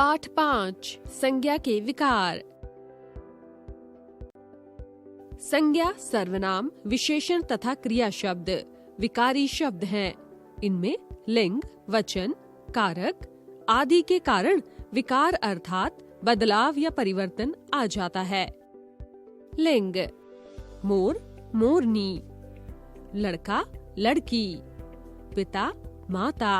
पाठ 5 संज्ञा के विकार। संज्ञा सर्वनाम, विशेषण तथा क्रिया शब्द विकारी शब्द हैं। इनमें लिंग, वचन, कारक आदि के कारण विकार अर्थात बदलाव या परिवर्तन आ जाता है। लिंग मोर, मोरनी, लड़का, लड़की, पिता, माता।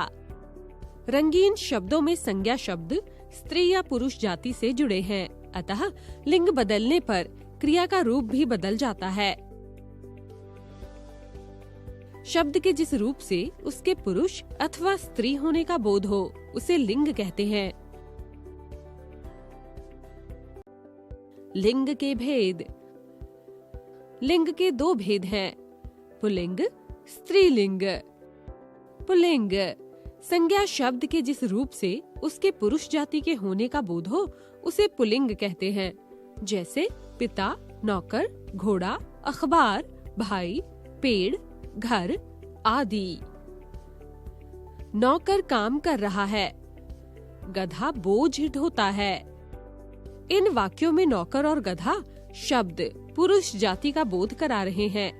रंगीन शब्दों में संज्ञा शब्द स्त्री या पुरुष जाति से जुड़े हैं, अतः लिंग बदलने पर क्रिया का रूप भी बदल जाता है। शब्द के जिस रूप से उसके पुरुष अथवा स्त्री होने का बोध हो उसे लिंग कहते हैं। लिंग के भेद। लिंग के दो भेद हैं, पुल्लिंग, स्त्रीलिंग। पुल्लिंग संज्ञा शब्द के जिस रूप से उसके पुरुष जाति के होने का बोध हो उसे पुल्लिंग कहते हैं, जैसे पिता, नौकर, घोड़ा, अखबार, भाई, पेड़, घर आदि। नौकर काम कर रहा है, गधा बोझ ढोता है। इन वाक्यों में नौकर और गधा शब्द पुरुष जाति का बोध करा रहे हैं।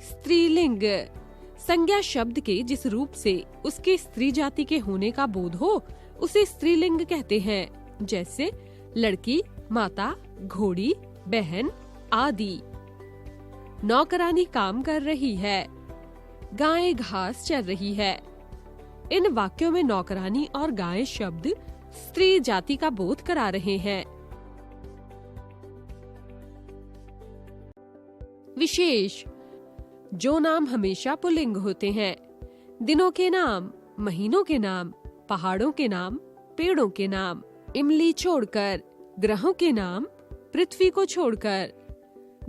स्त्रीलिंग संज्ञा शब्द के जिस रूप से उसके स्त्री जाति के होने का बोध हो उसे स्त्रीलिंग कहते हैं, जैसे लड़की, माता, घोड़ी, बहन आदि। नौकरानी काम कर रही है, गाय घास चर रही है। इन वाक्यों में नौकरानी और गाय शब्द स्त्री जाति का बोध करा रहे हैं। विशेष जो नाम हमेशा पुल्लिंग होते हैं, दिनों के नाम, महीनों के नाम, पहाड़ों के नाम, पेड़ों के नाम, इमली छोड़कर, ग्रहों के नाम, पृथ्वी को छोड़कर,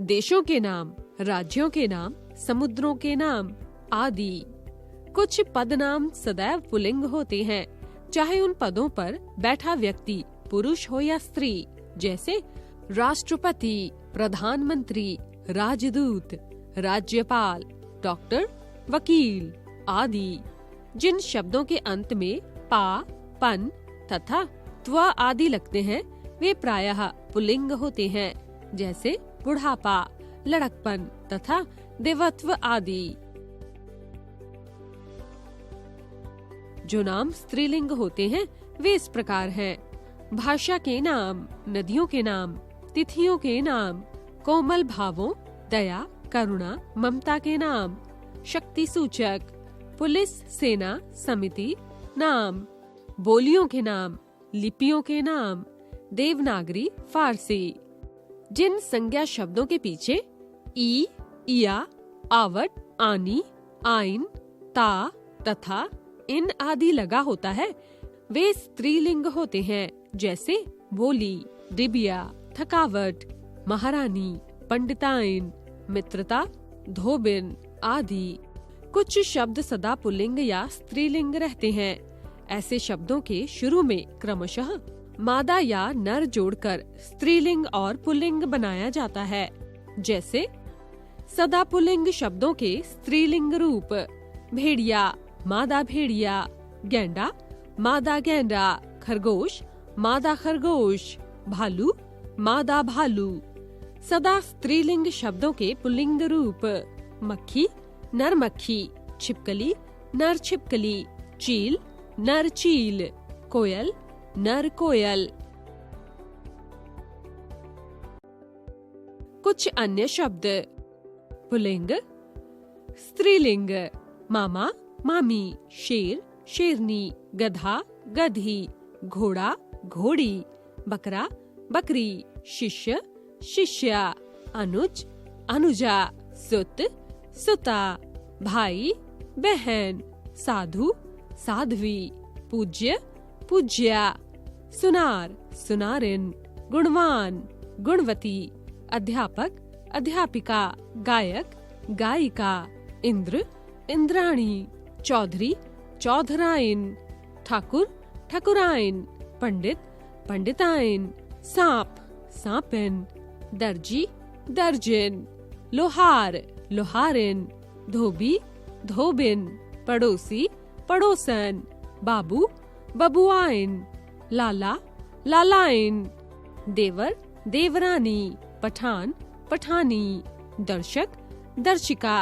देशों के नाम, राज्यों के नाम, समुद्रों के नाम आदि। कुछ पद नाम सदैव पुल्लिंग होते हैं, चाहे उन पदों पर बैठा व्यक्ति पुरुष हो या स्त्री, जैसे राष्ट्रपति, प्रधानमंत्री, राजदूत, राज्यपाल, डॉक्टर, वकील आदि। जिन शब्दों के अंत में पा, पन तथा त्व आदि लगते हैं वे प्रायः पुल्लिंग होते हैं, जैसे बुढ़ापा, लड़कपन तथा देवत्व आदि। जो नाम स्त्रीलिंग होते हैं वे इस प्रकार हैं: भाषा के नाम, नदियों के नाम, तिथियों के नाम, कोमल भावों, दया, करुणा, ममता के नाम, शक्ति सूचक, पुलिस, सेना, समिति नाम, बोलियों के नाम, लिपियों के नाम, देवनागरी, फारसी। जिन संज्ञा शब्दों के पीछे ई, इया, आवट, आनी, आइन, ता तथा इन आदि लगा होता है वे स्त्रीलिंग होते हैं, जैसे बोली, डिबिया, थकावट, महारानी, पंडिताइन, मित्रता, धोबिन आदि। कुछ शब्द सदा पुल्लिंग या स्त्रीलिंग रहते हैं। ऐसे शब्दों के शुरू में क्रमशः मादा या नर जोड़कर स्त्रीलिंग और पुल्लिंग बनाया जाता है, जैसे सदा पुल्लिंग शब्दों के स्त्रीलिंग रूप: भेड़िया, मादा भेड़िया, गैंडा, मादा गैंडा, खरगोश, मादा खरगोश, भालू, मादा भालू। सदा स्त्रीलिंग शब्दों के पुल्लिंग रूप: मक्खी, नर मक्खी, छिपकली, नर छिपकली, चील, नर चील, कोयल, नर कोयल। कुछ अन्य शब्द: पुल्लिंग, स्त्रीलिंग: मामा, मामी, शेर, शेरनी, गधा, गधी, घोड़ा, घोड़ी, बकरा, बकरी, शिष्य, शिष्या, अनुज, अनुजा, सुत, सुता, भाई, बहन, साधु, साध्वी, पूज्य, पूज्या, सुनार, सुनारिन, गुणवान, गुणवती, अध्यापक, अध्यापिका, गायक, गायिका, इंद्र, इंद्राणी, चौधरी, चौधराइन, ठाकुर, ठकुराइन, पंडित, पंडिताइन, सांप, सांपिन, दर्जी, दर्जिन, लोहार, लोहारिन, धोबी, धोबिन, पड़ोसी, पड़ोसन, बाबू, बबुआइन, लाला, लालाइन, देवर, देवरानी, पठान, पठानी, दर्शक, दर्शिका,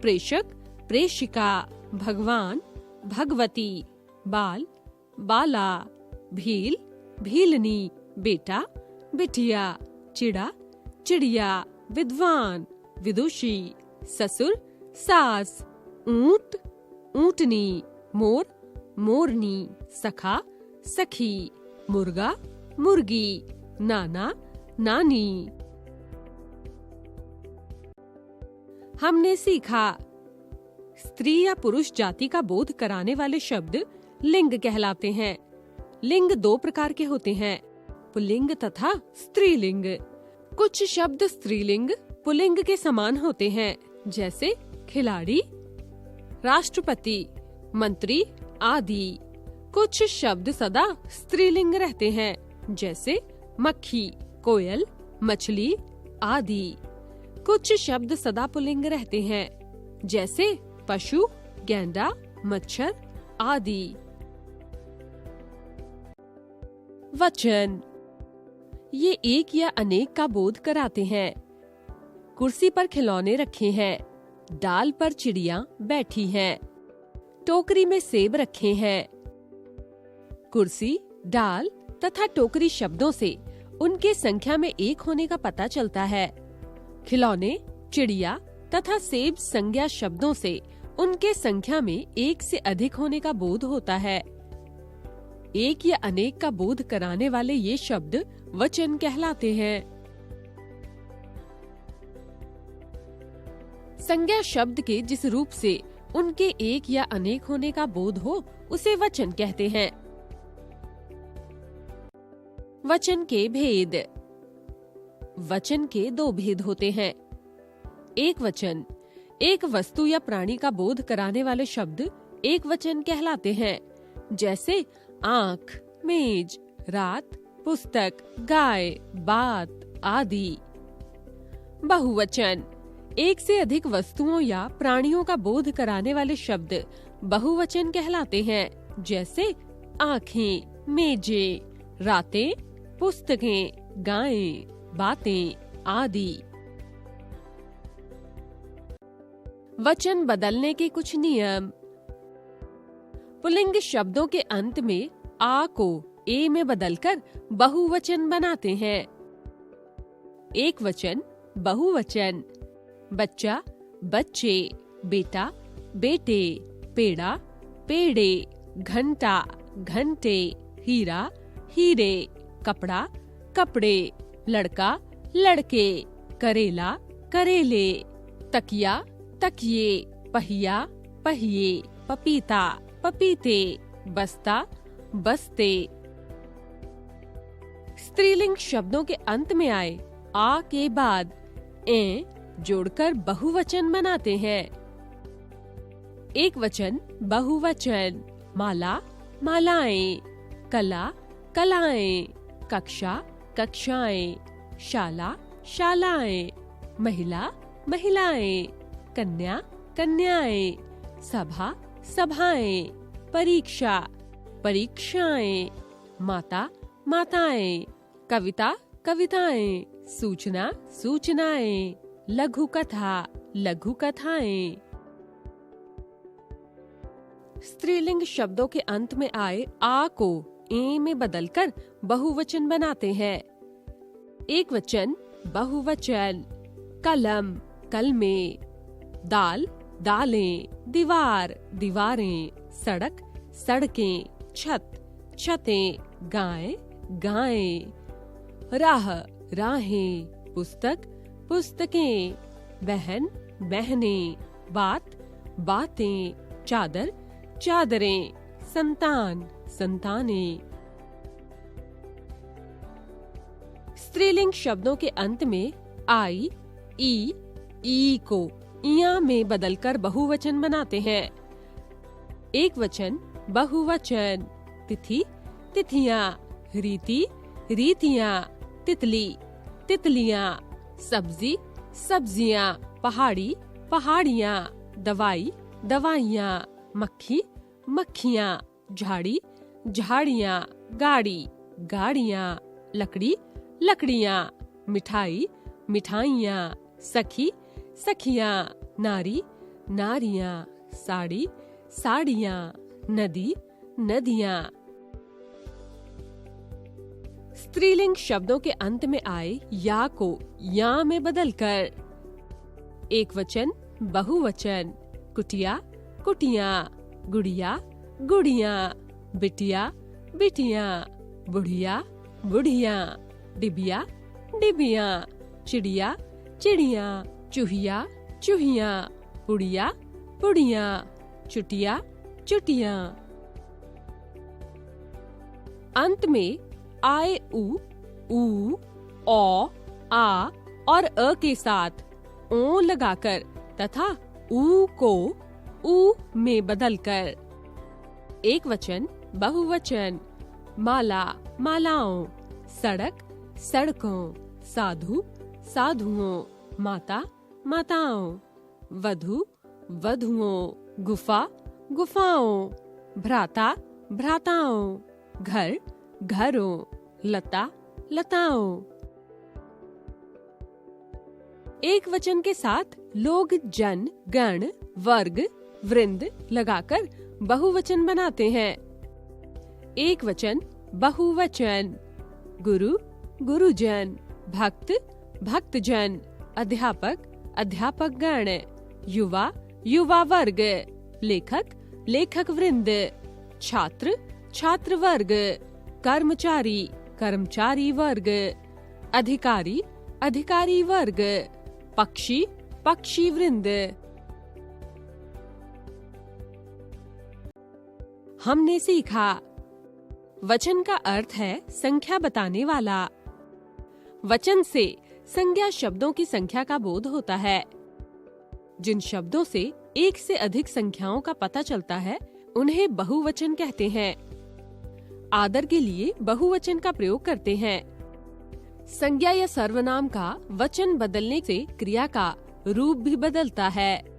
प्रेषक, प्रेषिका, भगवान, भगवती, बाल, बाला, भील, भीलनी, बेटा, बिटिया, चिड़ा, चिड़िया, विद्वान, विदुषी, ससुर, सास, ऊंट, ऊंटनी, मोर, मोरनी, सखा, सखी, मुर्गा, मुर्गी, नाना, नानी। हमने सीखा स्त्री या पुरुष जाति का बोध कराने वाले शब्द लिंग कहलाते हैं। लिंग 2 प्रकार के होते हैं, पुल्लिंग तथा स्त्रीलिंग। कुछ शब्द स्त्रीलिंग पुल्लिंग के समान होते हैं, जैसे खिलाड़ी, राष्ट्रपति, मंत्री आदि। कुछ शब्द सदा स्त्रीलिंग रहते हैं, जैसे मक्खी, कोयल, मछली आदि। कुछ शब्द सदा पुल्लिंग रहते हैं, जैसे पशु, गैंडा, मच्छर आदि। वचन ये एक या अनेक का बोध कराते हैं। कुर्सी पर खिलौने रखे हैं, डाल पर चिड़िया बैठी हैं, टोकरी में सेब रखे हैं। कुर्सी, डाल तथा टोकरी शब्दों से उनके संख्या में एक होने का पता चलता है। खिलौने, चिड़िया तथा सेब संज्ञा शब्दों से उनके संख्या में एक से अधिक होने का बोध होता है। एक या अनेक का बोध कराने वाले ये शब्द वचन कहलाते हैं। संज्ञा शब्द के जिस रूप से उनके एक या अनेक होने का बोध हो, उसे वचन कहते हैं। वचन के भेद। वचन के 2 भेद होते हैं। एक वचन, एक वस्तु या प्राणी का बोध कराने वाले शब्द एक वचन कहलाते हैं, जैसे आँख, मेज, रात, पुस्तक, गाय, बात आदि। बहुवचन, एक से अधिक वस्तुओं या प्राणियों का बोध कराने वाले शब्द बहुवचन कहलाते हैं, जैसे आँखें, मेजे, रातें, पुस्तकें, गायें, बातें आदि। वचन बदलने के कुछ नियम। पुल्लिंग शब्दों के अंत में आ को ए में बदलकर बहुवचन बनाते हैं। एक वचन, बहुवचन। बच्चा, बच्चे, बेटा, बेटे, पेड़ा, पेड़े, घंटा, घंटे, हीरा, हीरे, कपड़ा, कपड़े, लड़का, लड़के, करेला, करेले, तकिया, तकिए, पहिया, पहिए, पपीता, पपीते, बस्ता, बस्ते। स्त्रीलिंग शब्दों के अंत में आए आ के बाद ए जोड़कर बहुवचन बनाते हैं। एक वचन, बहुवचन। माला, मालाएं, कला, कलाएं, कक्षा, कक्षाएं, शाला, शालाएं, महिला, महिलाएं, कन्या, कन्याएं, सभा, सभाएं, परीक्षा, परीक्षाएं, माता, माताएं, कविता, कविताएं, सूचना, सूचनाएं, लघु कथा, लघु कथाएं। स्त्रीलिंग शब्दों के अंत में आए आ को ए में बदलकर बहुवचन बनाते हैं। एक वचन, बहुवचन। कलम, कलमें, दाल, दालें, दीवार, दीवारें, सड़क, सड़कें, छत, छतें, गाय, गायें, राह, राहें, पुस्तक, पुस्तकें, बहन, बहनें, बात, बातें, चादर, चादरें, संतान, संतानें। स्त्रीलिंग शब्दों के अंत में आई, ई को इया में बदलकर बहुवचन बनाते हैं। एक वचन, बहुवचन। तिथि, तिथियां, रीति, रीतियां, तितली, तितलियां, सब्जी, सब्जियां, पहाड़ी, पहाड़ियां, दवाई, दवाइयां, मक्खी, मक्खियां, झाड़ी, झाड़ियाँ, गाड़ी, गाड़ियाँ, लकड़ी, लकड़ियाँ, मिठाई, मिठाइयाँ, सखी, सखियाँ, नारी, नारियाँ, साड़ी, साड़ियाँ, नदी, नदियाँ। स्त्रीलिंग शब्दों के अंत में आए या को या में बदलकर एक वचन, बहुवचन, कुटिया, कुटिया, गुड़िया, गुड़िया, बिटिया, बिटिया, बुढ़िया, बुढ़िया, डिबिया, डिबिया, चिड़िया, चिड़िया, चूहिया, चूहिया, पुड़िया, पुड़िया, चुटिया, चुटिया। अंत में आए उ, औ, आ और अ के साथ ओ लगाकर तथा ऊ को ऊ में बदलकर एक वचन, बहुवचन, माला, मालाओं, सड़क, सड़कों, साधु, साधुओं, माता, माताओं, वधु, वधुओं, गुफा, गुफाओं, भ्राता, भ्राताओं, घर, घरों, लता, लताओं। एक वचन के साथ लोग जन, गण, वर्ग, वृंद लगाकर बहुवचन बनाते हैं। एक वचन, बहुवचन, गुरु, गुरुजन, भक्त, भक्तजन, अध्यापक, अध्यापकगण, युवा, युवा वर्ग, लेखक, लेखक वृंद, छात्र, छात्र वर्ग, कर्मचारी, कर्मचारी वर्ग, अधिकारी, अधिकारी वर्ग, पक्षी, पक्षी वृंद। हमने सीखा वचन का अर्थ है संख्या बताने वाला। वचन से संज्ञा शब्दों की संख्या का बोध होता है। जिन शब्दों से एक से अधिक संख्याओं का पता चलता है उन्हें बहुवचन कहते हैं। आदर के लिए बहुवचन का प्रयोग करते हैं। संज्ञा या सर्वनाम का वचन बदलने से क्रिया का रूप भी बदलता है।